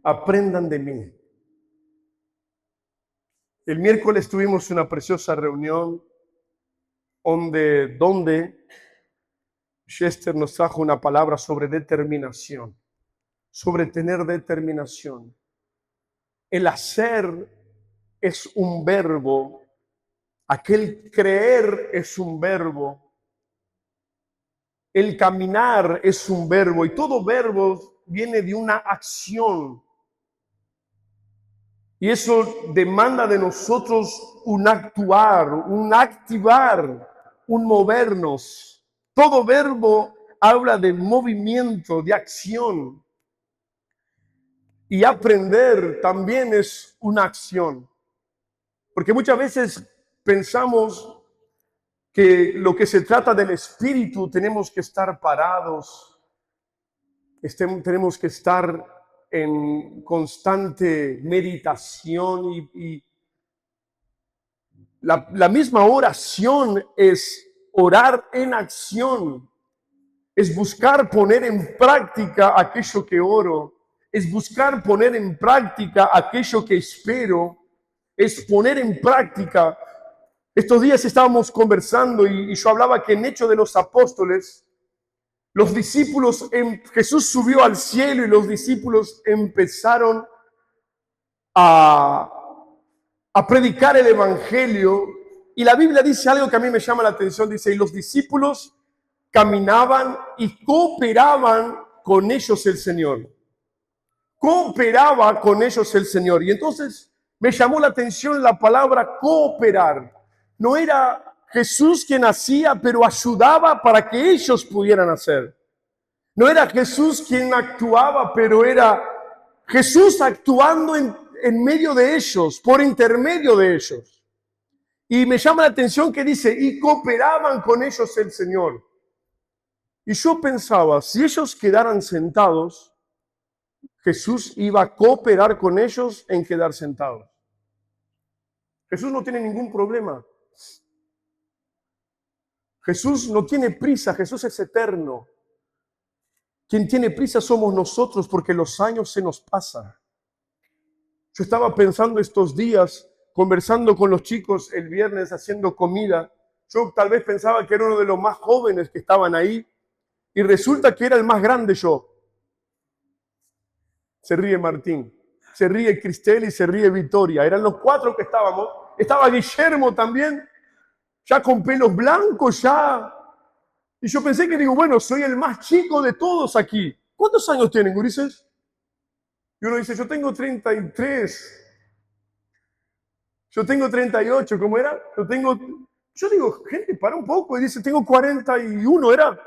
aprendan de mí. El miércoles tuvimos una preciosa reunión donde Chester nos trajo una palabra sobre determinación, sobre tener determinación. El hacer es un verbo, aquel creer es un verbo, el caminar es un verbo y todo verbo viene de una acción. Y eso demanda de nosotros un actuar, un activar, un movernos. Todo verbo habla de movimiento, de acción. Y aprender también es una acción. Porque muchas veces pensamos que lo que se trata del espíritu tenemos que estar parados, tenemos que estar en constante meditación y la misma oración es orar en acción, es buscar poner en práctica aquello que oro, es buscar poner en práctica aquello que espero, es poner en práctica. Estos días estábamos conversando y yo hablaba que en Hechos de los Apóstoles, los discípulos, Jesús subió al cielo y los discípulos empezaron a predicar el evangelio. Y la Biblia dice algo que a mí me llama la atención. Dice, y los discípulos caminaban y cooperaban con ellos el Señor. Cooperaba con ellos el Señor. Y entonces me llamó la atención la palabra cooperar. No era Jesús quien hacía, pero ayudaba para que ellos pudieran hacer. No era Jesús quien actuaba, pero era Jesús actuando en medio de ellos, por intermedio de ellos. Y me llama la atención que dice, y cooperaban con ellos el Señor. Y yo pensaba, si ellos quedaran sentados, Jesús iba a cooperar con ellos en quedar sentados. Jesús no tiene ningún problema. Jesús no tiene prisa, Jesús es eterno. Quien tiene prisa somos nosotros porque los años se nos pasan. Yo estaba pensando estos días, conversando con los chicos el viernes, haciendo comida. Yo tal vez pensaba que era uno de los más jóvenes que estaban ahí y resulta que era el más grande yo. Se ríe Martín, se ríe Cristel y se ríe Victoria. Eran los 4 que estábamos. Estaba Guillermo también, ya con pelos blancos, ya. Y yo pensé que digo, bueno, soy el más chico de todos aquí. ¿Cuántos años tienen, gurises? Y uno dice, yo tengo 33. Yo tengo 38, ¿cómo era? Yo digo, gente, para un poco. Y dice, tengo 41, ¿era?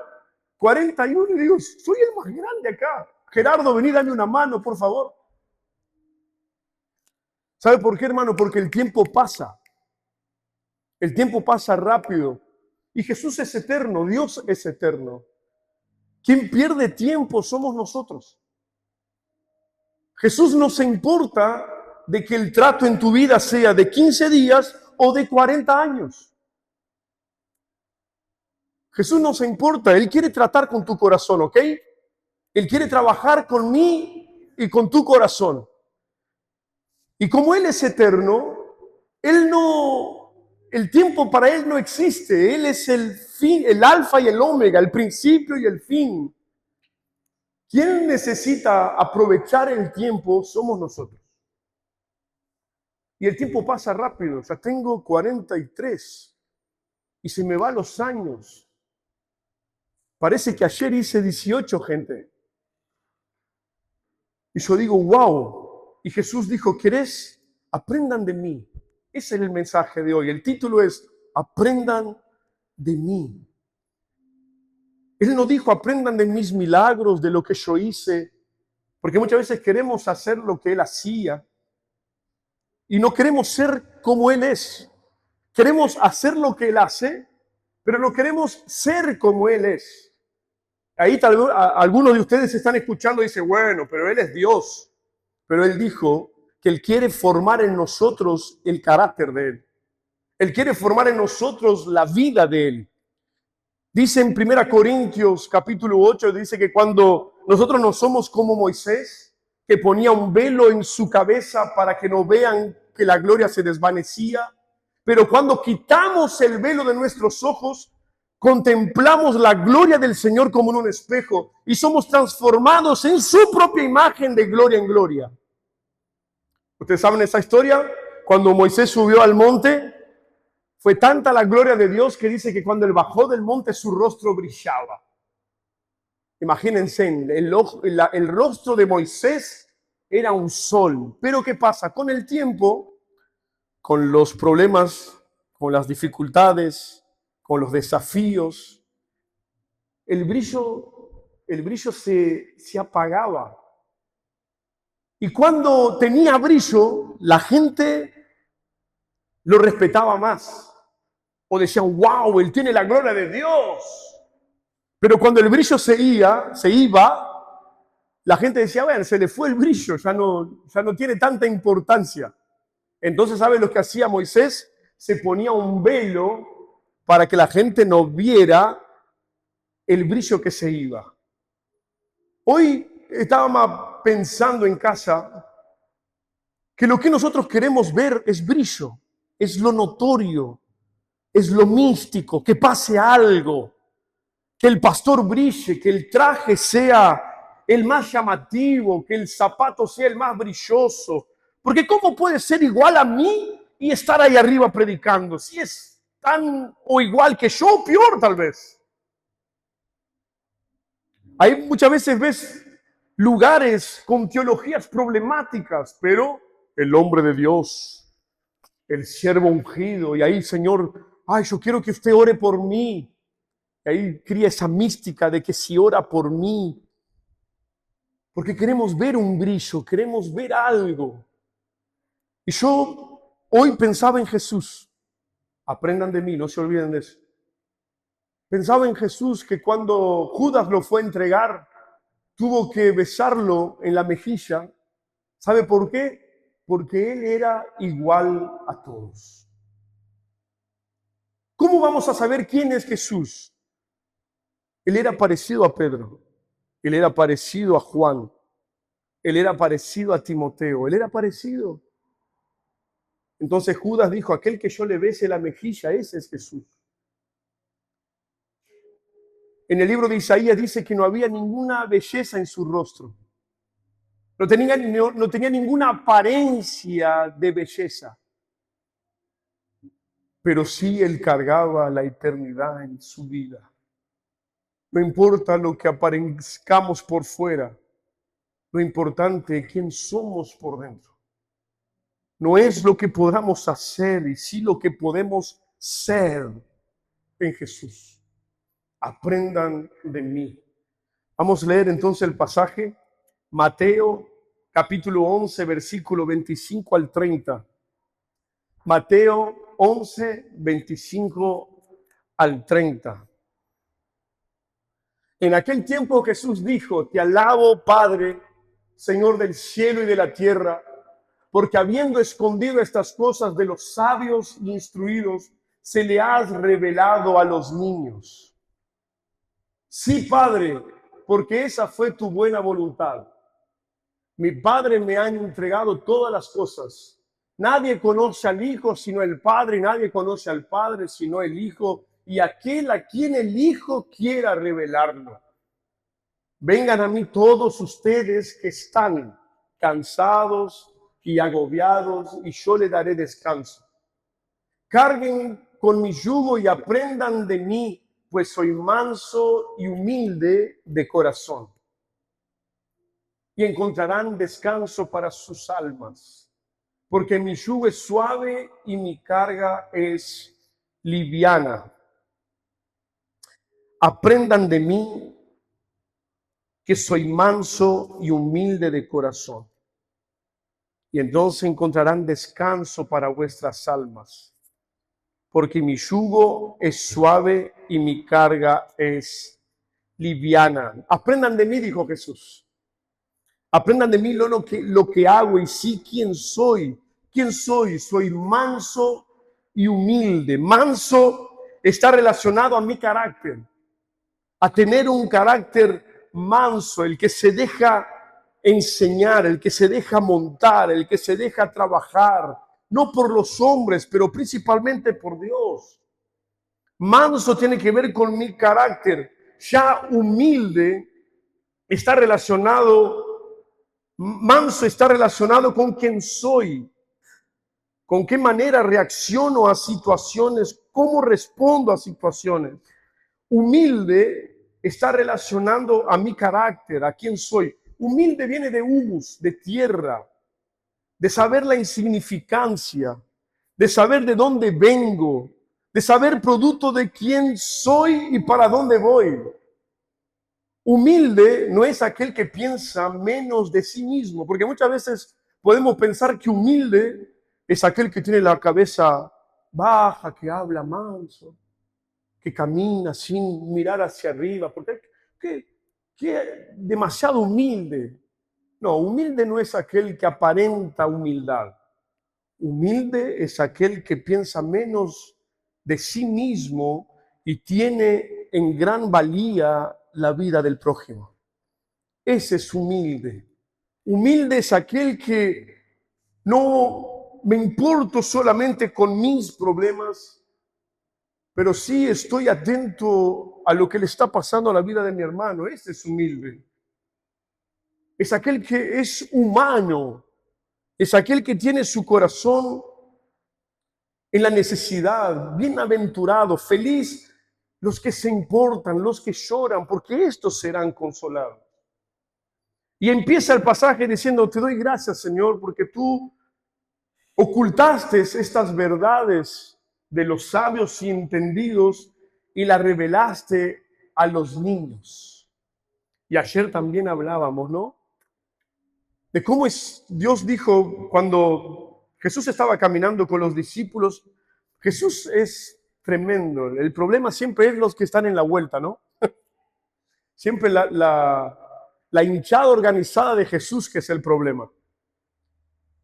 41, y digo, soy el más grande acá. Gerardo, vení, dame una mano, por favor. ¿Sabe por qué, hermano? Porque el tiempo pasa. El tiempo pasa rápido. Y Jesús es eterno, Dios es eterno. Quien pierde tiempo somos nosotros. Jesús no se importa de que el trato en tu vida sea de 15 días o de 40 años. Jesús no se importa, Él quiere tratar con tu corazón, ¿ok? Él quiere trabajar con mí y con tu corazón. Y como Él es eterno, el tiempo para Él no existe. Él es el fin, el alfa y el omega, el principio y el fin. ¿Quién necesita aprovechar el tiempo? Somos nosotros. Y el tiempo pasa rápido. Ya tengo 43 y se me van los años. Parece que ayer hice 18, gente. Y yo digo, wow. Y Jesús dijo, ¿querés? Aprendan de mí. Ese es el mensaje de hoy. El título es, aprendan de mí. Él no dijo, aprendan de mis milagros, de lo que yo hice. Porque muchas veces queremos hacer lo que Él hacía. Y no queremos ser como Él es. Queremos hacer lo que Él hace, pero no queremos ser como Él es. Ahí tal vez algunos de ustedes están escuchando y dicen, bueno, pero Él es Dios. Pero Él dijo que Él quiere formar en nosotros el carácter de Él. Él quiere formar en nosotros la vida de Él. Dice en 1 Corintios capítulo 8, dice que cuando nosotros no somos como Moisés, que ponía un velo en su cabeza para que no vean que la gloria se desvanecía. Pero cuando quitamos el velo de nuestros ojos, contemplamos la gloria del Señor como en un espejo y somos transformados en su propia imagen de gloria en gloria. ¿Ustedes saben esa historia? Cuando Moisés subió al monte, fue tanta la gloria de Dios que dice que cuando él bajó del monte su rostro brillaba. Imagínense, el rostro de Moisés era un sol. Pero ¿qué pasa? Con el tiempo, con los problemas, con las dificultades, con los desafíos, el brillo se apagaba. Y cuando tenía brillo, la gente lo respetaba más. O decían, wow, él tiene la gloria de Dios. Pero cuando el brillo se iba, la gente decía, bueno, se le fue el brillo, ya no tiene tanta importancia. Entonces, ¿saben lo que hacía Moisés? Se ponía un velo para que la gente no viera el brillo que se iba. Hoy estábamos pensando en casa que lo que nosotros queremos ver es brillo, es lo notorio, es lo místico, que pase algo, que el pastor brille, que el traje sea el más llamativo, que el zapato sea el más brilloso. Porque ¿cómo puede ser igual a mí y estar ahí arriba predicando? Si es tan o igual que yo, peor tal vez. Hay muchas veces ves lugares con teologías problemáticas, pero el hombre de Dios, el siervo ungido, y ahí, Señor, ay, yo quiero que usted ore por mí. Y ahí cría esa mística de que si ora por mí, porque queremos ver un brillo, queremos ver algo. Y yo hoy pensaba en Jesús. Aprendan de mí, no se olviden de eso. Pensaba en Jesús que cuando Judas lo fue a entregar, tuvo que besarlo en la mejilla. ¿Sabe por qué? Porque él era igual a todos. ¿Cómo vamos a saber quién es Jesús? Él era parecido a Pedro, él era parecido a Juan, él era parecido a Timoteo, él era parecido. Entonces Judas dijo, aquel que yo le bese la mejilla, ese es Jesús. En el libro de Isaías dice que no había ninguna belleza en su rostro. No tenía ninguna apariencia de belleza. Pero sí él cargaba la eternidad en su vida. No importa lo que aparezcamos por fuera, lo importante es quién somos por dentro. No es lo que podamos hacer, y sí lo que podemos ser en Jesús. Aprendan de mí. Vamos a leer entonces el pasaje, Mateo capítulo 11, versículo 25 al 30. Mateo 11, 25 al 30. En aquel tiempo Jesús dijo, te alabo, Padre, Señor del cielo y de la tierra, porque habiendo escondido estas cosas de los sabios y instruidos, se le has revelado a los niños. Sí, Padre, porque esa fue tu buena voluntad. Mi Padre me ha entregado todas las cosas. Nadie conoce al Hijo sino el Padre, y nadie conoce al Padre sino el Hijo, y aquel a quien el Hijo quiera revelarlo. Vengan a mí todos ustedes que están cansados y agobiados, y yo les daré descanso. Carguen con mi yugo y aprendan de mí, pues soy manso y humilde de corazón. Y encontrarán descanso para sus almas, porque mi yugo es suave y mi carga es liviana. Aprendan de mí, que soy manso y humilde de corazón, y entonces encontrarán descanso para vuestras almas, porque mi yugo es suave y mi carga es liviana. Aprendan de mí, dijo Jesús. Aprendan de mí lo que hago y sí quién soy. ¿Quién soy? Soy manso y humilde. Manso está relacionado a mi carácter, a tener un carácter manso, el que se deja enseñar, el que se deja montar, el que se deja trabajar, no por los hombres, pero principalmente por Dios. Manso tiene que ver con mi carácter. Ya humilde está relacionado, manso está relacionado con quién soy, con qué manera reacciono a situaciones, cómo respondo a situaciones. Humilde está relacionando a mi carácter, a quién soy. Humilde viene de humus, de tierra, de saber la insignificancia, de saber de dónde vengo, de saber producto de quién soy y para dónde voy. Humilde no es aquel que piensa menos de sí mismo, porque muchas veces podemos pensar que humilde es aquel que tiene la cabeza baja, que habla manso, que camina sin mirar hacia arriba, porque que demasiado humilde. No, humilde no es aquel que aparenta humildad. Humilde es aquel que piensa menos de sí mismo y tiene en gran valía la vida del prójimo. Ese es humilde. Humilde es aquel que no me importo solamente con mis problemas, pero sí estoy atento a lo que le está pasando a la vida de mi hermano. Ese es humilde. Es aquel que es humano. Es aquel que tiene su corazón en la necesidad. Bienaventurado, feliz los que se importan, los que lloran, porque estos serán consolados. Y empieza el pasaje diciendo, te doy gracias, Señor, porque tú ocultaste estas verdades de los sabios y entendidos y las revelaste a los niños. Y ayer también hablábamos, ¿no? De cómo Dios dijo cuando Jesús estaba caminando con los discípulos, Jesús es tremendo. El problema siempre es los que están en la vuelta, ¿no? Siempre la hinchada organizada de Jesús que es el problema.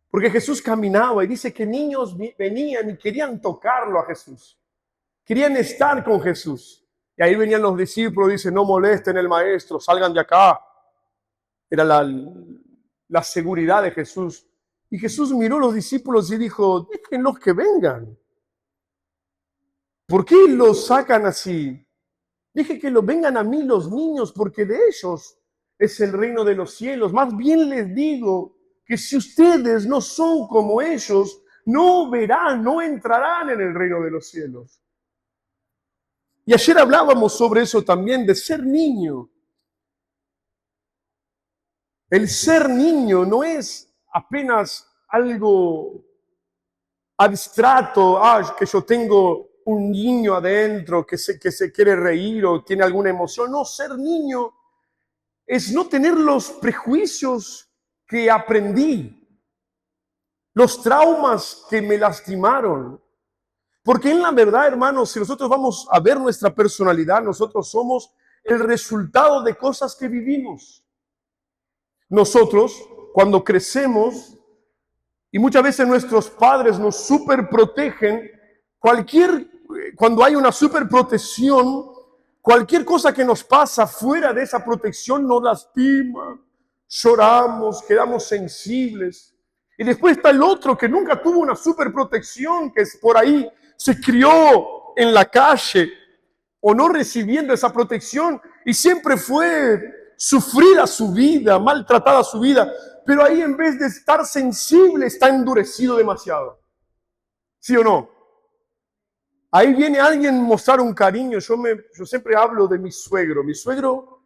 Porque Jesús caminaba y dice que niños venían y querían tocarlo a Jesús. Querían estar con Jesús. Y ahí venían los discípulos y dicen, no molesten al maestro, salgan de acá. Era la seguridad de Jesús. Y Jesús miró a los discípulos y dijo, déjenlos que vengan. ¿Por qué los sacan así? Dije que vengan a mí los niños, porque de ellos es el reino de los cielos. Más bien les digo que si ustedes no son como ellos, no verán, no entrarán en el reino de los cielos. Y ayer hablábamos sobre eso también, de ser niño. El ser niño no es apenas algo abstrato, que yo tengo un niño adentro que se quiere reír o tiene alguna emoción. No, ser niño es no tener los prejuicios que aprendí, los traumas que me lastimaron. Porque en la verdad, hermanos, si nosotros vamos a ver nuestra personalidad, nosotros somos el resultado de cosas que vivimos. Nosotros, cuando crecemos, y muchas veces nuestros padres nos superprotegen, cuando hay una superprotección, cualquier cosa que nos pasa fuera de esa protección nos lastima, lloramos, quedamos sensibles. Y después está el otro que nunca tuvo una superprotección, que es por ahí, se crió en la calle o no recibiendo esa protección y siempre fue sufrida su vida, maltratada su vida, pero ahí en vez de estar sensible está endurecido demasiado. ¿Sí o no? Ahí viene alguien mostrar un cariño. Yo siempre hablo de mi suegro. Mi suegro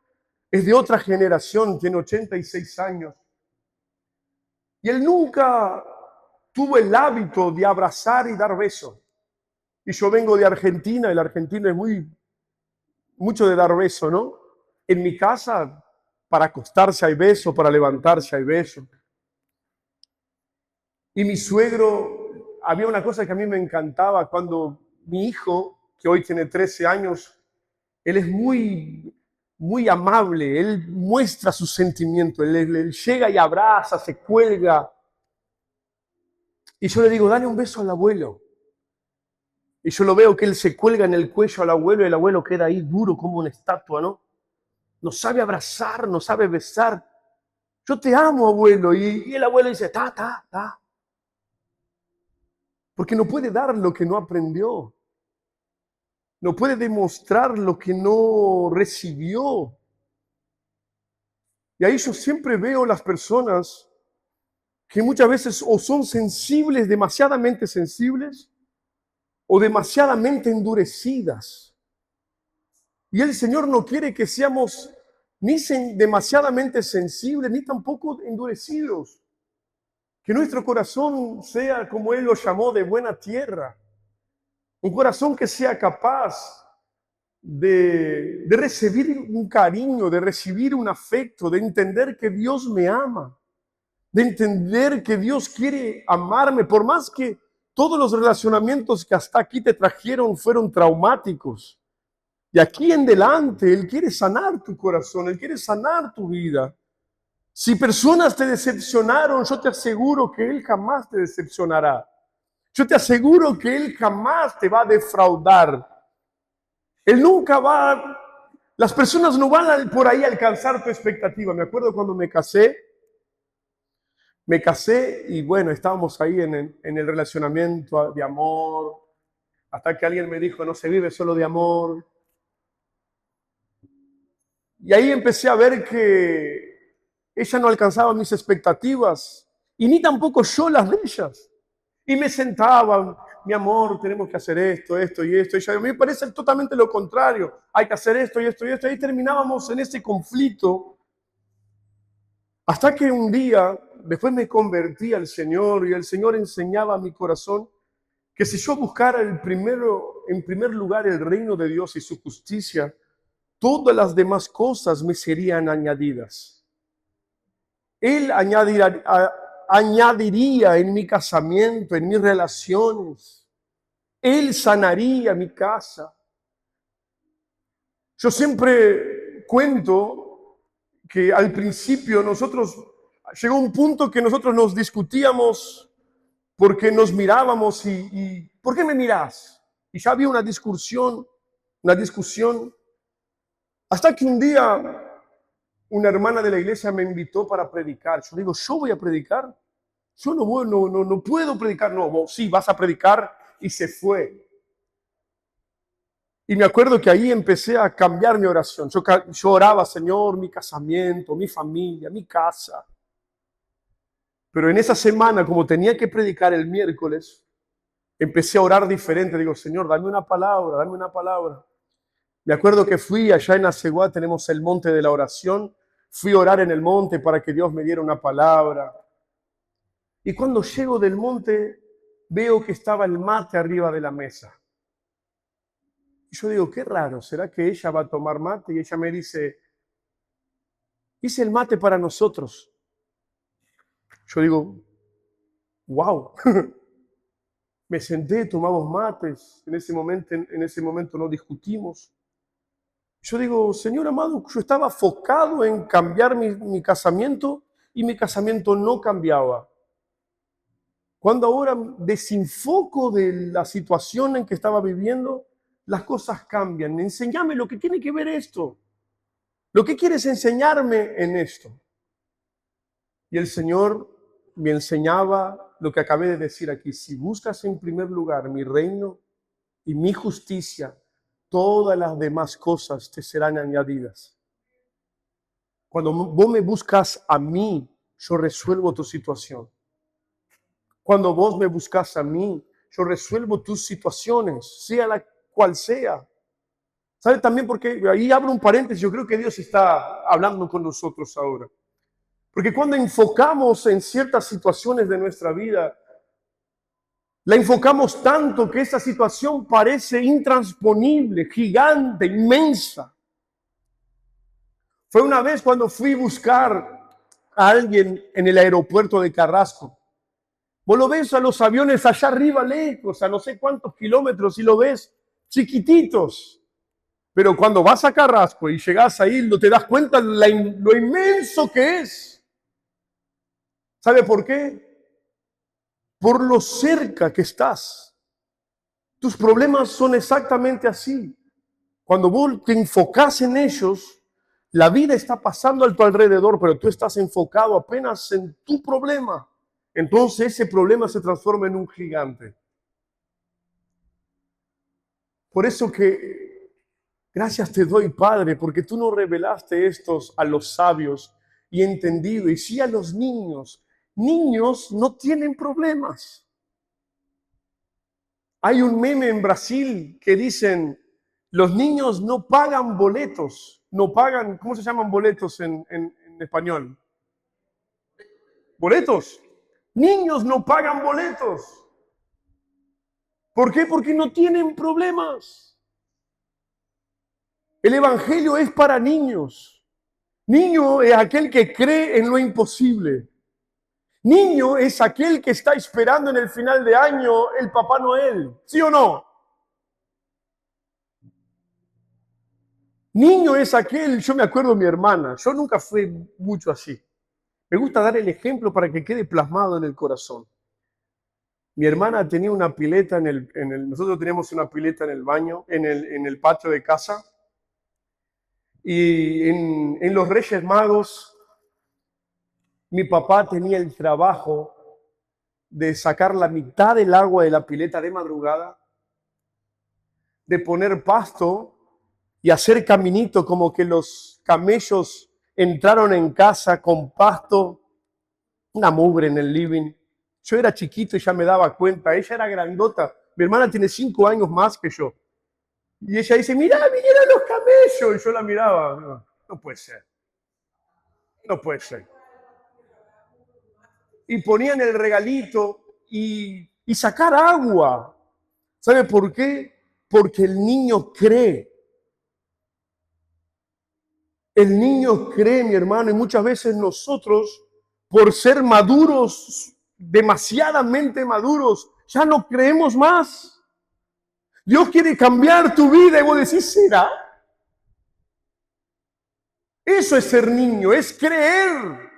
es de otra generación, tiene 86 años. Y él nunca tuvo el hábito de abrazar y dar besos. Y yo vengo de Argentina, y la Argentina es mucho de dar besos, ¿no? En mi casa, para acostarse hay beso, para levantarse hay beso. Y mi suegro, había una cosa que a mí me encantaba cuando mi hijo, que hoy tiene 13 años, él es muy amable, él muestra sus sentimientos, él llega y abraza, se cuelga. Y yo le digo, dale un beso al abuelo. Y yo lo veo que él se cuelga en el cuello al abuelo y el abuelo queda ahí duro como una estatua, ¿no? No sabe abrazar, no sabe besar. yo te amo, abuelo. Y el abuelo dice, ta. Porque no puede dar lo que no aprendió. No puede demostrar lo que no recibió. Y ahí yo siempre veo las personas que muchas veces o son sensibles, demasiadamente sensibles, o demasiadamente endurecidas. Y el Señor no quiere que seamos ni demasiadamente sensibles, ni tampoco endurecidos. Que nuestro corazón sea, como Él lo llamó, de buena tierra. Un corazón que sea capaz de recibir un cariño, de recibir un afecto, de entender que Dios me ama, de entender que Dios quiere amarme, por más que todos los relacionamientos que hasta aquí te trajeron fueron traumáticos. Y aquí en delante, Él quiere sanar tu corazón, Él quiere sanar tu vida. Si personas te decepcionaron, yo te aseguro que Él jamás te decepcionará. Yo te aseguro que Él jamás te va a defraudar. Él nunca las personas no van por ahí a alcanzar tu expectativa. Me acuerdo cuando me casé y bueno, estábamos ahí en el relacionamiento de amor, hasta que alguien me dijo, no se vive solo de amor. Y ahí empecé a ver que ella no alcanzaba mis expectativas y ni tampoco yo las de ellas. Y me sentaban, mi amor, tenemos que hacer esto y esto. Y a mí me parece totalmente lo contrario. Hay que hacer esto y esto y esto. Y ahí terminábamos en ese conflicto. Hasta que un día, después me convertí al Señor y el Señor enseñaba a mi corazón que si yo buscara en primer lugar el reino de Dios y su justicia, todas las demás cosas me serían añadidas. Él añadiría en mi casamiento, en mis relaciones. Él sanaría mi casa. Yo siempre cuento que al principio llegó un punto que nosotros nos discutíamos porque nos mirábamos y ¿por qué me mirás? Y ya había una discusión, hasta que un día una hermana de la iglesia me invitó para predicar. Yo digo, ¿yo voy a predicar? Yo no puedo predicar. No, vos sí, vas a predicar. Y se fue. Y me acuerdo que ahí empecé a cambiar mi oración. Yo oraba, Señor, mi casamiento, mi familia, mi casa. Pero en esa semana, como tenía que predicar el miércoles, empecé a orar diferente. Digo, Señor, dame una palabra. Me acuerdo que fui allá en Aceguá, tenemos el monte de la oración. Fui a orar en el monte para que Dios me diera una palabra. Y cuando llego del monte, veo que estaba el mate arriba de la mesa. Y yo digo, qué raro, ¿será que ella va a tomar mate? Y ella me dice, hice el mate para nosotros. Yo digo, wow. Me senté, tomamos mates. En ese momento no discutimos. Yo digo, Señor amado, yo estaba enfocado en cambiar mi casamiento y mi casamiento no cambiaba. Cuando ahora desenfoco de la situación en que estaba viviendo, las cosas cambian. Enséñame lo que tiene que ver esto. ¿Lo que quieres enseñarme en esto? Y el Señor me enseñaba lo que acabé de decir aquí. Si buscas en primer lugar mi reino y mi justicia, todas las demás cosas te serán añadidas. Cuando vos me buscas a mí, yo resuelvo tu situación. Cuando vos me buscas a mí, yo resuelvo tus situaciones, sea la cual sea. ¿Sabe también por qué? Ahí abro un paréntesis, yo creo que Dios está hablando con nosotros ahora. Porque cuando enfocamos en ciertas situaciones de nuestra vida, la enfocamos tanto que esa situación parece intransponible, gigante, inmensa. Fue una vez cuando fui a buscar a alguien en el aeropuerto de Carrasco. Vos lo ves a los aviones allá arriba lejos, a no sé cuántos kilómetros, y lo ves chiquititos. Pero cuando vas a Carrasco y llegas ahí, no te das cuenta lo inmenso que es. ¿Sabe por qué? Por lo cerca que estás. Tus problemas son exactamente así. Cuando vos te enfocás en ellos, La vida está pasando a tu alrededor, pero tú estás enfocado apenas en tu problema. Entonces ese problema se transforma en un gigante. Por eso que gracias te doy, Padre, porque tú no revelaste estos a los sabios y entendido, y sí a los niños. Niños no tienen problemas. Hay un meme en Brasil que dicen, los niños no pagan boletos, no pagan, ¿cómo se llaman boletos en español? ¿Boletos? Niños no pagan boletos. ¿Por qué? Porque no tienen problemas. El evangelio es para niños. Niño es aquel que cree en lo imposible. Niño es aquel que está esperando en el final de año el Papá Noel. ¿Sí o no? Niño es aquel, yo me acuerdo de mi hermana, yo nunca fui mucho así. Me gusta dar el ejemplo para que quede plasmado en el corazón. Mi hermana tenía una pileta nosotros teníamos una pileta en el baño, en el patio de casa. Y en los Reyes Magos, mi papá tenía el trabajo de sacar la mitad del agua de la pileta de madrugada, de poner pasto y hacer caminito como que los camellos entraron en casa con pasto, una mugre en el living. Yo era chiquito y ya me daba cuenta, ella era grandota, mi hermana tiene 5 años más que yo. Y ella dice, mirá, vinieron los camellos. Y yo la miraba, no puede ser, no puede ser. Y ponían el regalito y sacar agua. ¿Sabe por qué? Porque el niño cree. El niño cree, mi hermano, y muchas veces nosotros, por ser maduros, demasiadamente maduros, ya no creemos más. Dios quiere cambiar tu vida y vos decís, ¿será? Eso es ser niño, es creer.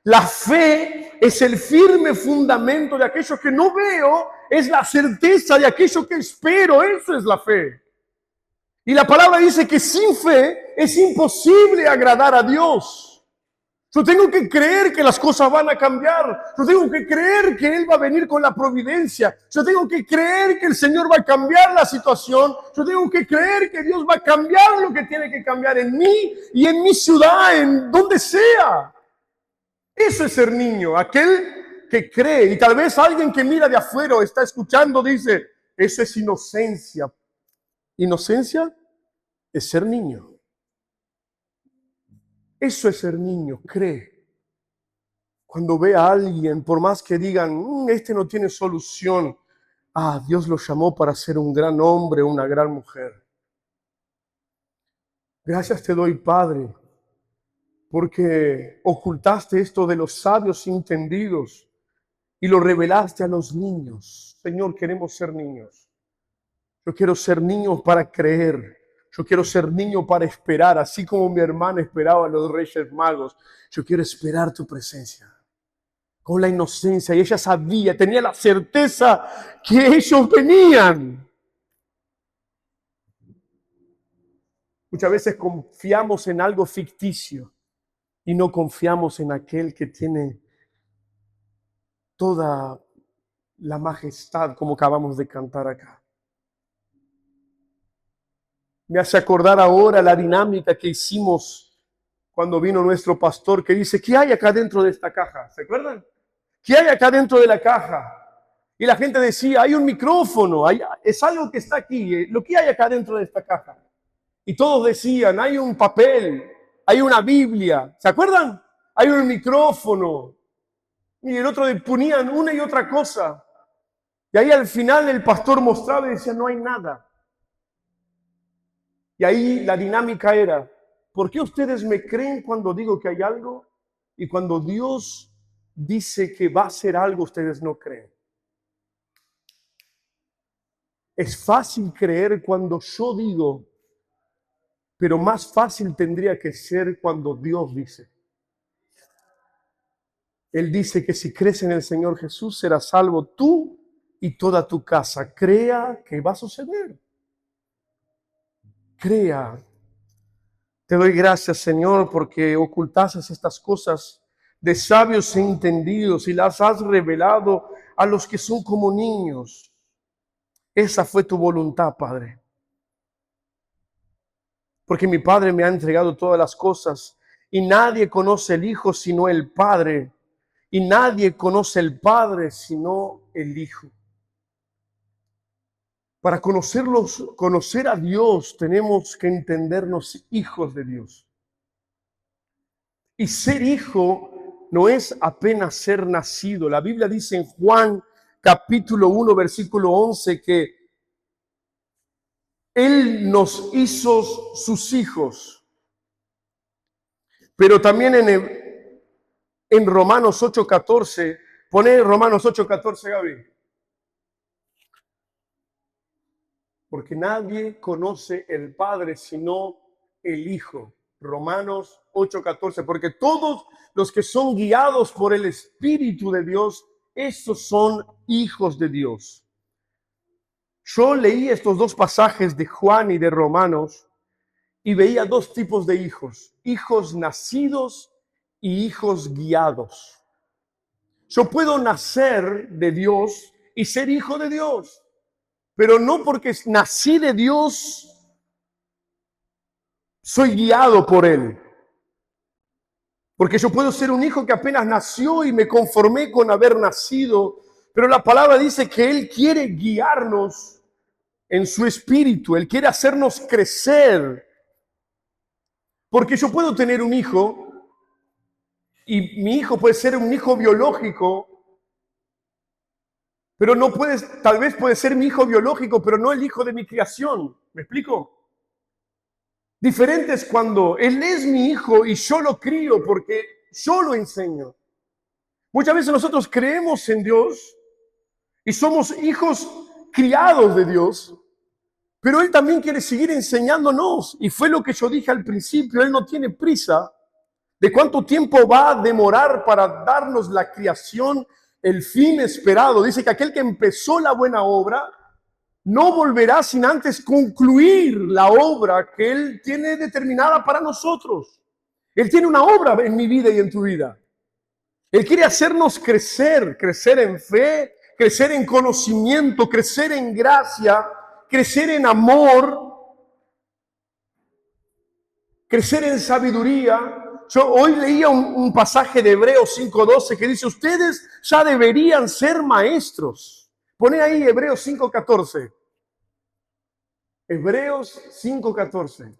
La fe es el firme fundamento de aquello que no veo, es la certeza de aquello que espero. Eso es la fe. Y la palabra dice que sin fe es imposible agradar a Dios. Yo tengo que creer que las cosas van a cambiar. Yo tengo que creer que Él va a venir con la providencia. Yo tengo que creer que el Señor va a cambiar la situación. Yo tengo que creer que Dios va a cambiar lo que tiene que cambiar en mí y en mi ciudad, en donde sea. Eso es ser niño, aquel que cree. Y tal vez alguien que mira de afuera o está escuchando dice, eso es inocencia. Inocencia es ser niño. Eso es ser niño, cree. Cuando ve a alguien, por más que digan, este no tiene solución, Dios lo llamó para ser un gran hombre, una gran mujer. Gracias te doy, Padre, porque ocultaste esto de los sabios entendidos y lo revelaste a los niños. Señor, queremos ser niños. Yo quiero ser niño para creer. Yo quiero ser niño para esperar, así como mi hermana esperaba a los Reyes Magos. Yo quiero esperar tu presencia con la inocencia. Y ella sabía, tenía la certeza que ellos venían. Muchas veces confiamos en algo ficticio y no confiamos en aquel que tiene toda la majestad, como acabamos de cantar acá. Me hace acordar ahora la dinámica que hicimos cuando vino nuestro pastor, que dice, ¿qué hay acá dentro de esta caja? ¿Se acuerdan? ¿Qué hay acá dentro de la caja? Y la gente decía, hay un micrófono, es algo que está aquí, lo que hay acá dentro de esta caja. Y todos decían, hay un papel, hay una Biblia, ¿se acuerdan? Hay un micrófono. Y el otro ponían una y otra cosa. Y ahí al final el pastor mostraba y decía, no hay nada. Y ahí la dinámica era, ¿por qué ustedes me creen cuando digo que hay algo? Y cuando Dios dice que va a hacer algo, ustedes no creen. Es fácil creer cuando yo digo, pero más fácil tendría que ser cuando Dios dice. Él dice que si crees en el Señor Jesús, serás salvo tú y toda tu casa. Crea que va a suceder. Crea. Te doy gracias, Señor, porque ocultaste estas cosas de sabios e entendidos y las has revelado a los que son como niños. Esa fue tu voluntad, Padre. Porque mi Padre me ha entregado todas las cosas y nadie conoce el Hijo sino el Padre, y nadie conoce el Padre sino el Hijo. Para conocer a Dios, tenemos que entendernos hijos de Dios. Y ser hijo no es apenas ser nacido. La Biblia dice en Juan capítulo 1, versículo 11, que Él nos hizo sus hijos. Pero también en Romanos 8:14, pone Romanos 8:14, Gaby. Porque nadie conoce el Padre sino el Hijo. Romanos 8:14, porque todos los que son guiados por el Espíritu de Dios, estos son hijos de Dios. Yo leí estos dos pasajes de Juan y de Romanos y veía dos tipos de hijos: hijos nacidos y hijos guiados. Yo puedo nacer de Dios y ser hijo de Dios, pero no porque nací de Dios soy guiado por Él. Porque yo puedo ser un hijo que apenas nació y me conformé con haber nacido, pero la palabra dice que Él quiere guiarnos en su espíritu. Él quiere hacernos crecer. Porque yo puedo tener un hijo y mi hijo puede ser un hijo biológico, pero no puede, tal vez puede ser mi hijo biológico, pero no el hijo de mi creación. ¿Me explico? Diferente es cuando Él es mi hijo y yo lo crío porque yo lo enseño. Muchas veces nosotros creemos en Dios y somos hijos criados de Dios, pero Él también quiere seguir enseñándonos. Y fue lo que yo dije al principio: Él no tiene prisa de cuánto tiempo va a demorar para darnos la creación, el fin esperado. Dice que aquel que empezó la buena obra no volverá sin antes concluir la obra que Él tiene determinada para nosotros. Él tiene una obra en mi vida y en tu vida. Él quiere hacernos crecer, crecer en fe, crecer en conocimiento, crecer en gracia, crecer en amor, crecer en sabiduría. Yo hoy leía un pasaje de Hebreos 5:12 que dice: ustedes ya deberían ser maestros. Pone ahí Hebreos 5:14. Hebreos 5:14.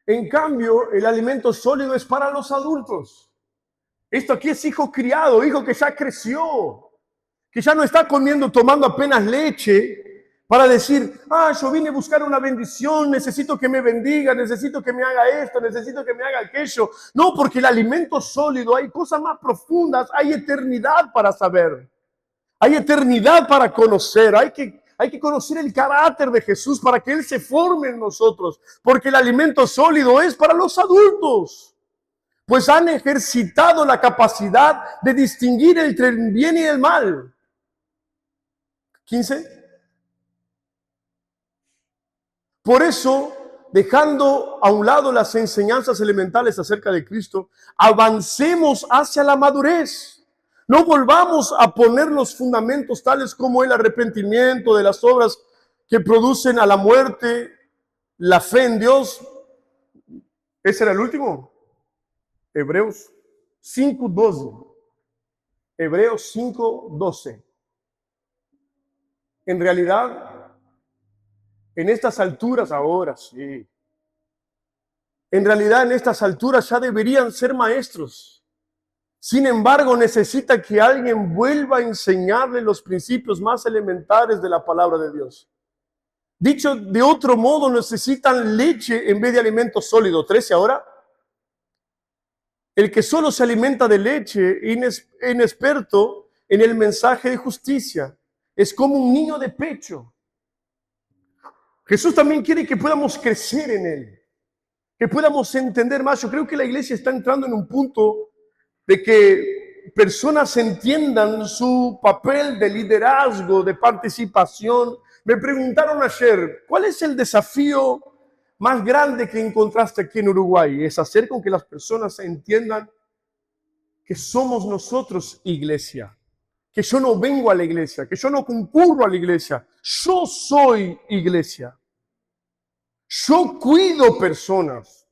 En cambio, el alimento sólido es para los adultos. Esto aquí es hijo criado, hijo que ya creció, que ya no está comiendo, tomando apenas leche para decir: yo vine a buscar una bendición, necesito que me bendiga, necesito que me haga esto, necesito que me haga aquello. No, porque el alimento sólido, hay cosas más profundas, hay eternidad para saber. Hay eternidad para conocer. Hay que conocer el carácter de Jesús para que Él se forme en nosotros. Porque el alimento sólido es para los adultos, pues han ejercitado la capacidad de distinguir entre el bien y el mal. 15. Por eso, dejando a un lado las enseñanzas elementales acerca de Cristo, avancemos hacia la madurez. No volvamos a poner los fundamentos tales como el arrepentimiento de las obras que producen a la muerte, la fe en Dios. ¿Ese era el último? Hebreos 5:12. Hebreos 5:12. En realidad, en estas alturas, ahora sí. En realidad, en estas alturas ya deberían ser maestros. Sin embargo, necesita que alguien vuelva a enseñarle los principios más elementares de la palabra de Dios. Dicho de otro modo, necesitan leche en vez de alimento sólido. 13 ahora. El que solo se alimenta de leche, inexperto en el mensaje de justicia, es como un niño de pecho. Jesús también quiere que podamos crecer en Él, que podamos entender más. Yo creo que la iglesia está entrando en un punto de que personas entiendan su papel de liderazgo, de participación, Me preguntaron ayer, ¿cuál es el desafío más grande que encontraste aquí en Uruguay? Es hacer con que las personas entiendan que somos nosotros iglesia, que yo no vengo a la iglesia, que yo no concurro a la iglesia, yo soy iglesia. Yo cuido personas.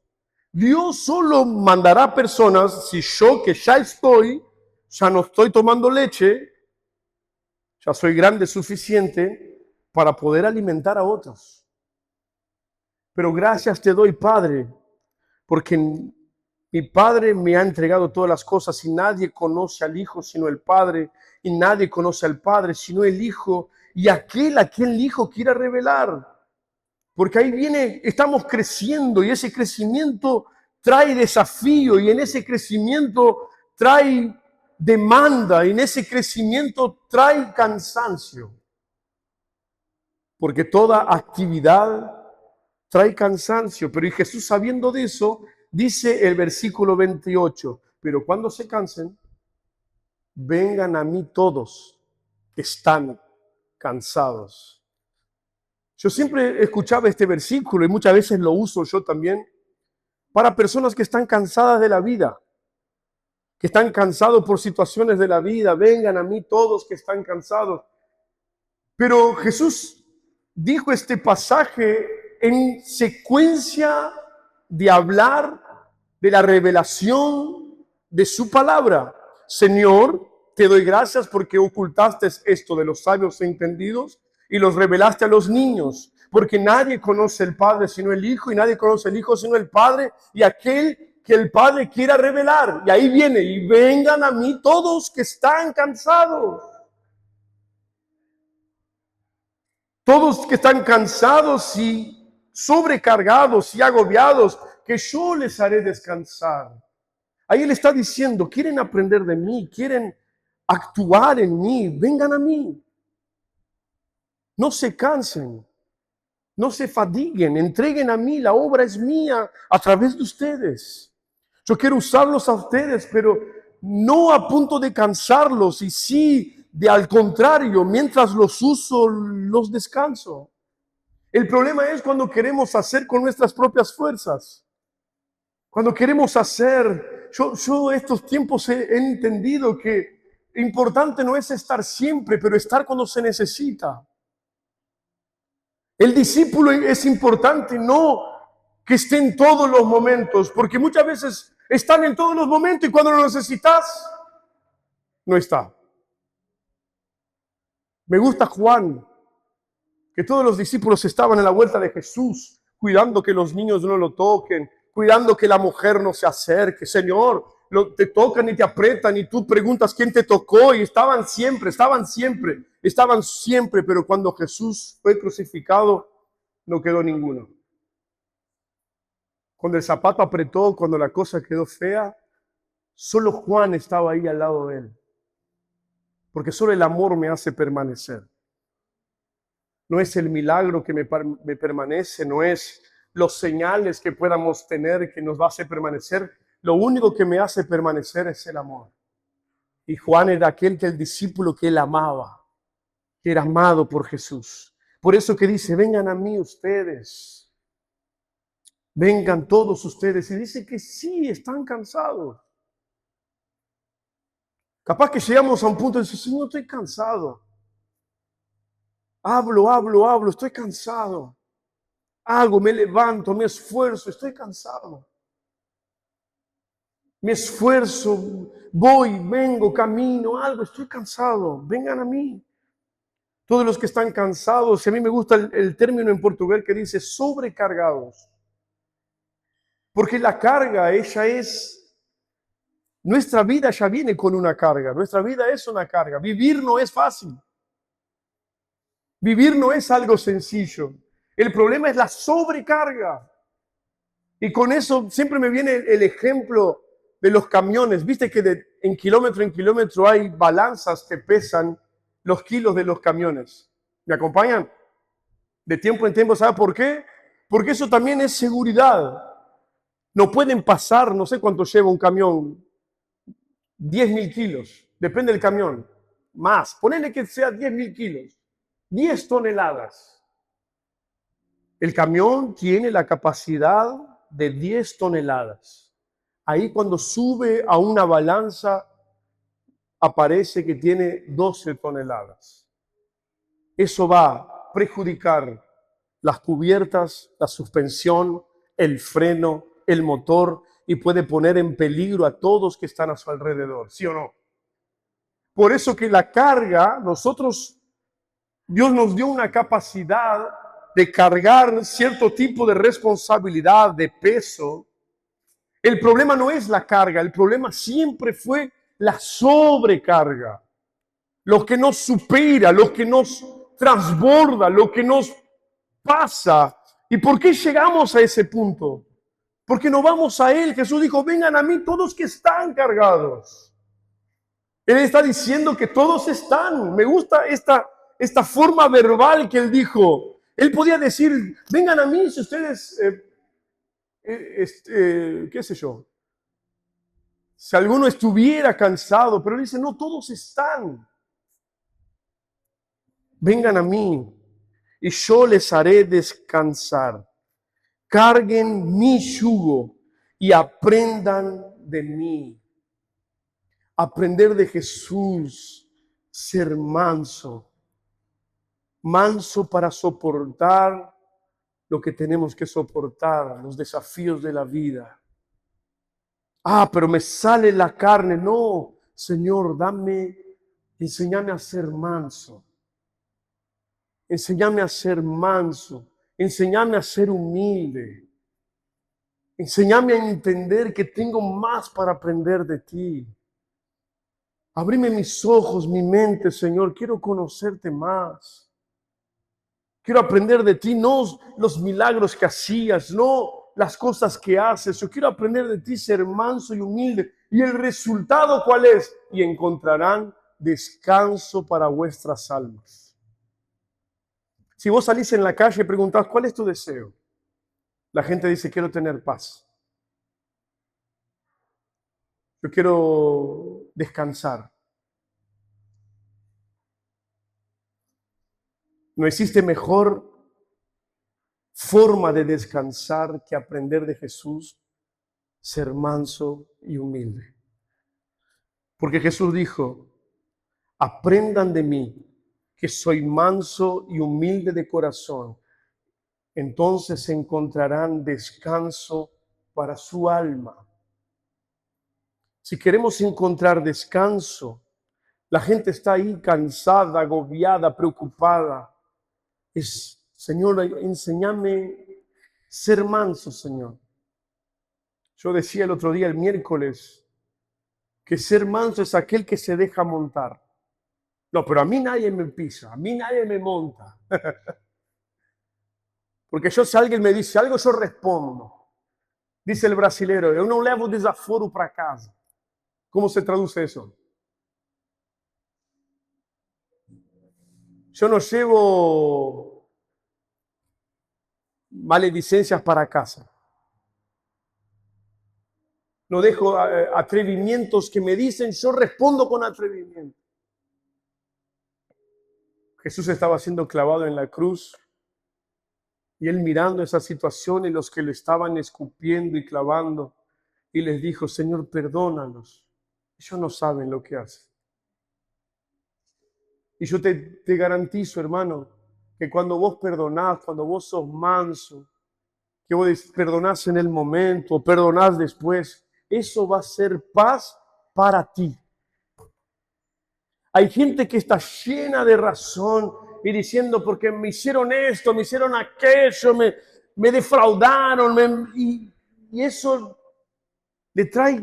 Dios solo mandará personas si yo, que ya no estoy tomando leche, ya soy grande suficiente para poder alimentar a otros. Pero gracias te doy, Padre, porque mi Padre me ha entregado todas las cosas y nadie conoce al Hijo sino el Padre, y nadie conoce al Padre sino el Hijo, y aquel a quien el Hijo quiera revelar. Porque ahí viene, estamos creciendo y ese crecimiento trae desafío y en ese crecimiento trae demanda y en ese crecimiento trae cansancio. Porque toda actividad trae cansancio. Pero y Jesús, sabiendo de eso, dice el versículo 28, pero cuando se cansen, vengan a mí todos que están cansados. Yo siempre escuchaba este versículo y muchas veces lo uso yo también para personas que están cansadas de la vida, que están cansados por situaciones de la vida. Vengan a mí todos que están cansados. Pero Jesús dijo este pasaje en secuencia de hablar de la revelación de su palabra. Señor, te doy gracias porque ocultaste esto de los sabios e entendidos y los revelaste a los niños, porque nadie conoce el Padre sino el Hijo, y nadie conoce el Hijo sino el Padre, y aquel que el Padre quiera revelar. Y ahí viene, y vengan a mí todos que están cansados. Todos que están cansados y sobrecargados y agobiados, que yo les haré descansar. Ahí Él está diciendo, quieren aprender de mí, quieren actuar en mí, vengan a mí. No se cansen, no se fatiguen, entreguen a mí, la obra es mía a través de ustedes. Yo quiero usarlos a ustedes, pero no a punto de cansarlos, y sí, de al contrario, mientras los uso, los descanso. El problema es cuando queremos hacer con nuestras propias fuerzas. Cuando queremos hacer, yo estos tiempos he entendido que importante no es estar siempre, pero estar cuando se necesita. El discípulo es importante, no que esté en todos los momentos, porque muchas veces están en todos los momentos y cuando lo necesitas, no está. Me gusta Juan, que todos los discípulos estaban en la vuelta de Jesús, cuidando que los niños no lo toquen, cuidando que la mujer no se acerque. Señor, te tocan y te aprietan y tú preguntas quién te tocó, y estaban siempre, pero cuando Jesús fue crucificado, no quedó ninguno. Cuando el zapato apretó, cuando la cosa quedó fea, solo Juan estaba ahí al lado de él. Porque solo el amor me hace permanecer. No es el milagro que me permanece, no es los señales que podamos tener que nos va a hacer permanecer. Lo único que me hace permanecer es el amor. Y Juan era el discípulo que él amaba, que era amado por Jesús. Por eso que dice, vengan a mí ustedes, vengan todos ustedes. Y dice que sí, están cansados. Capaz que llegamos a un punto de decir, Señor, estoy cansado. Hablo, estoy cansado. Hago, me levanto, me esfuerzo, estoy cansado. Me esfuerzo, voy, vengo, camino, algo, estoy cansado. Vengan a mí. Todos los que están cansados, y a mí me gusta el término en portugués que dice sobrecargados. Porque la carga, nuestra vida ya viene con una carga. Nuestra vida es una carga. Vivir no es fácil. Vivir no es algo sencillo. El problema es la sobrecarga. Y con eso siempre me viene el ejemplo de los camiones. Viste que en kilómetro hay balanzas que pesan los kilos de los camiones. ¿Me acompañan? De tiempo en tiempo, ¿sabe por qué? Porque eso también es seguridad. No pueden pasar, no sé cuánto lleva un camión, 10.000 kilos. Depende del camión. Más, ponele que sea 10.000 kilos. 10 toneladas. El camión tiene la capacidad de 10 toneladas. Ahí cuando sube a una balanza aparece que tiene 12 toneladas. Eso va a perjudicar las cubiertas, la suspensión, el freno, el motor y puede poner en peligro a todos que están a su alrededor, ¿sí o no? Por eso que la carga, Dios nos dio una capacidad de cargar cierto tipo de responsabilidad, de peso. El problema no es la carga, el problema siempre fue la sobrecarga. Lo que nos supera, lo que nos transborda, lo que nos pasa. ¿Y por qué llegamos a ese punto? Porque no vamos a Él. Jesús dijo, vengan a mí todos que están cargados. Él está diciendo que todos están. Me gusta esta forma verbal que Él dijo. Él podía decir, vengan a mí si ustedes, qué sé yo, si alguno estuviera cansado, pero Él dice, no, todos están. Vengan a mí y yo les haré descansar. Carguen mi yugo y aprendan de mí. Aprender de Jesús, ser manso. Manso para soportar lo que tenemos que soportar, los desafíos de la vida. Pero me sale la carne. No, Señor, enséñame a ser manso. Enséñame a ser manso. Enséñame a ser humilde. Enséñame a entender que tengo más para aprender de ti. Abrime mis ojos, mi mente, Señor. Quiero conocerte más. Quiero aprender de ti, no los milagros que hacías, no las cosas que haces. Yo quiero aprender de ti, ser manso y humilde. ¿Y el resultado cuál es? Y encontrarán descanso para vuestras almas. Si vos salís en la calle y preguntás, ¿cuál es tu deseo? La gente dice, quiero tener paz. Yo quiero descansar. No existe mejor forma de descansar que aprender de Jesús, ser manso y humilde. Porque Jesús dijo, aprendan de mí, que soy manso y humilde de corazón. Entonces encontrarán descanso para su alma. Si queremos encontrar descanso, la gente está ahí cansada, agobiada, preocupada. Señor, enséñame ser manso, Señor. Yo decía el otro día, el miércoles, que ser manso es aquel que se deja montar. No, pero a mí nadie me pisa, a mí nadie me monta. Porque yo, si alguien me dice algo, yo respondo. Dice el brasilero, eu não levo desaforo para casa. ¿Cómo se traduce eso? Yo no llevo maledicencias para casa. No dejo atrevimientos que me dicen, yo respondo con atrevimiento. Jesús estaba siendo clavado en la cruz y él mirando esa situación y los que le estaban escupiendo y clavando y les dijo, Señor, perdónalos. Ellos no saben lo que hacen. Y yo te garantizo, hermano, que cuando vos perdonás, cuando vos sos manso, que vos perdonás en el momento, perdonás después, eso va a ser paz para ti. Hay gente que está llena de razón y diciendo, porque me hicieron esto, me hicieron aquello, me defraudaron, y eso le trae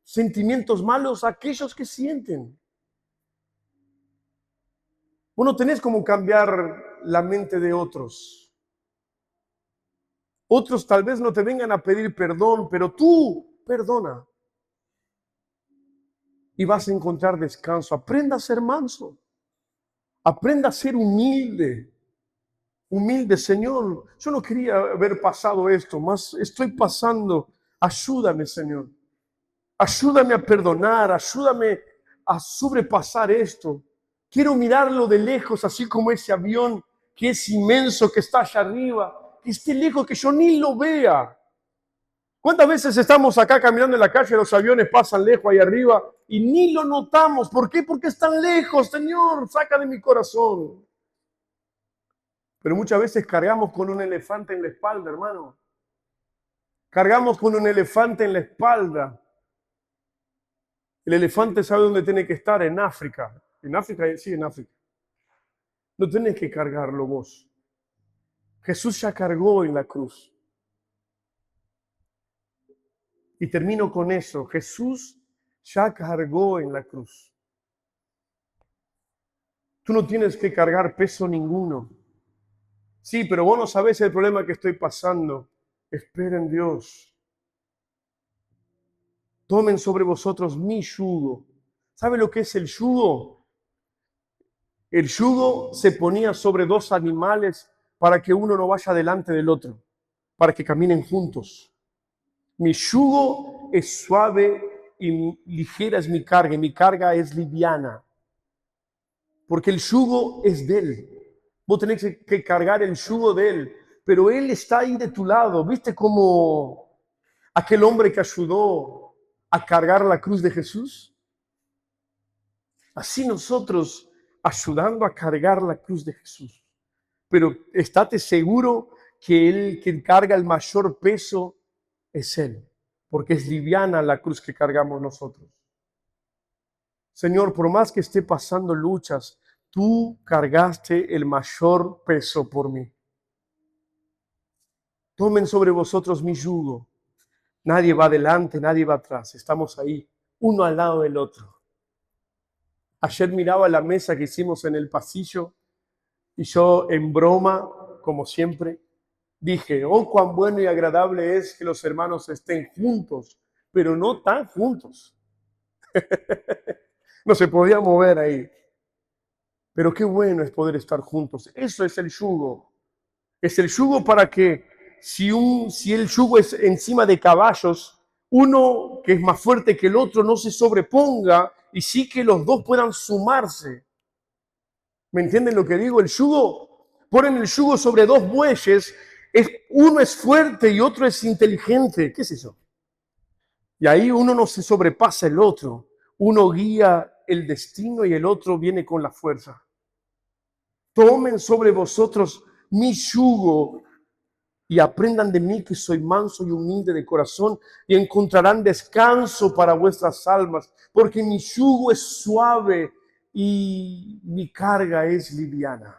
sentimientos malos a aquellos que sienten. Vos no tenés cómo cambiar la mente de otros. Otros tal vez no te vengan a pedir perdón, pero tú perdona. Y vas a encontrar descanso. Aprenda a ser manso. Aprenda a ser humilde. Humilde, Señor. Yo no quería haber pasado esto, más estoy pasando. Ayúdame, Señor. Ayúdame a perdonar. Ayúdame a sobrepasar esto. Quiero mirarlo de lejos, así como ese avión que es inmenso, que está allá arriba, que esté lejos, que yo ni lo vea. ¿Cuántas veces estamos acá caminando en la calle, los aviones pasan lejos ahí arriba y ni lo notamos? ¿Por qué? Porque están lejos, Señor, saca de mi corazón. Pero muchas veces cargamos con un elefante en la espalda, hermano. Cargamos con un elefante en la espalda. El elefante sabe dónde tiene que estar, en África. En África, sí, en África. No tenés que cargarlo vos. Jesús ya cargó en la cruz. Y termino con eso. Jesús ya cargó en la cruz. Tú no tienes que cargar peso ninguno. Sí, pero vos no sabés el problema que estoy pasando. Espera en Dios. Tomen sobre vosotros mi yugo. ¿Sabe lo que es el yugo? El yugo se ponía sobre dos animales para que uno no vaya delante del otro, para que caminen juntos. Mi yugo es suave y ligera es mi carga, y mi carga es liviana. Porque el yugo es de Él. Vos tenés que cargar el yugo de Él, pero Él está ahí de tu lado. ¿Viste como aquel hombre que ayudó a cargar la cruz de Jesús? Así nosotros ayudando a cargar la cruz de Jesús. Pero estate seguro que Él quien carga el mayor peso es Él, porque es liviana la cruz que cargamos nosotros. Señor, por más que esté pasando luchas, tú cargaste el mayor peso por mí. Tomen sobre vosotros mi yugo. Nadie va adelante, nadie va atrás. Estamos ahí, uno al lado del otro. Ayer miraba la mesa que hicimos en el pasillo y yo en broma, como siempre, dije, oh, cuán bueno y agradable es que los hermanos estén juntos, pero no tan juntos. No se podía mover ahí. Pero qué bueno es poder estar juntos. Eso es el yugo. Es el yugo para que si el yugo es encima de caballos, uno que es más fuerte que el otro no se sobreponga y sí que los dos puedan sumarse. ¿Me entienden lo que digo? El yugo, ponen el yugo sobre dos bueyes, uno es fuerte y otro es inteligente. ¿Qué es eso? Y ahí uno no se sobrepasa el otro. Uno guía el destino y el otro viene con la fuerza. Tomen sobre vosotros mi yugo y aprendan de mí que soy manso y humilde de corazón y encontrarán descanso para vuestras almas, porque mi yugo es suave y mi carga es liviana.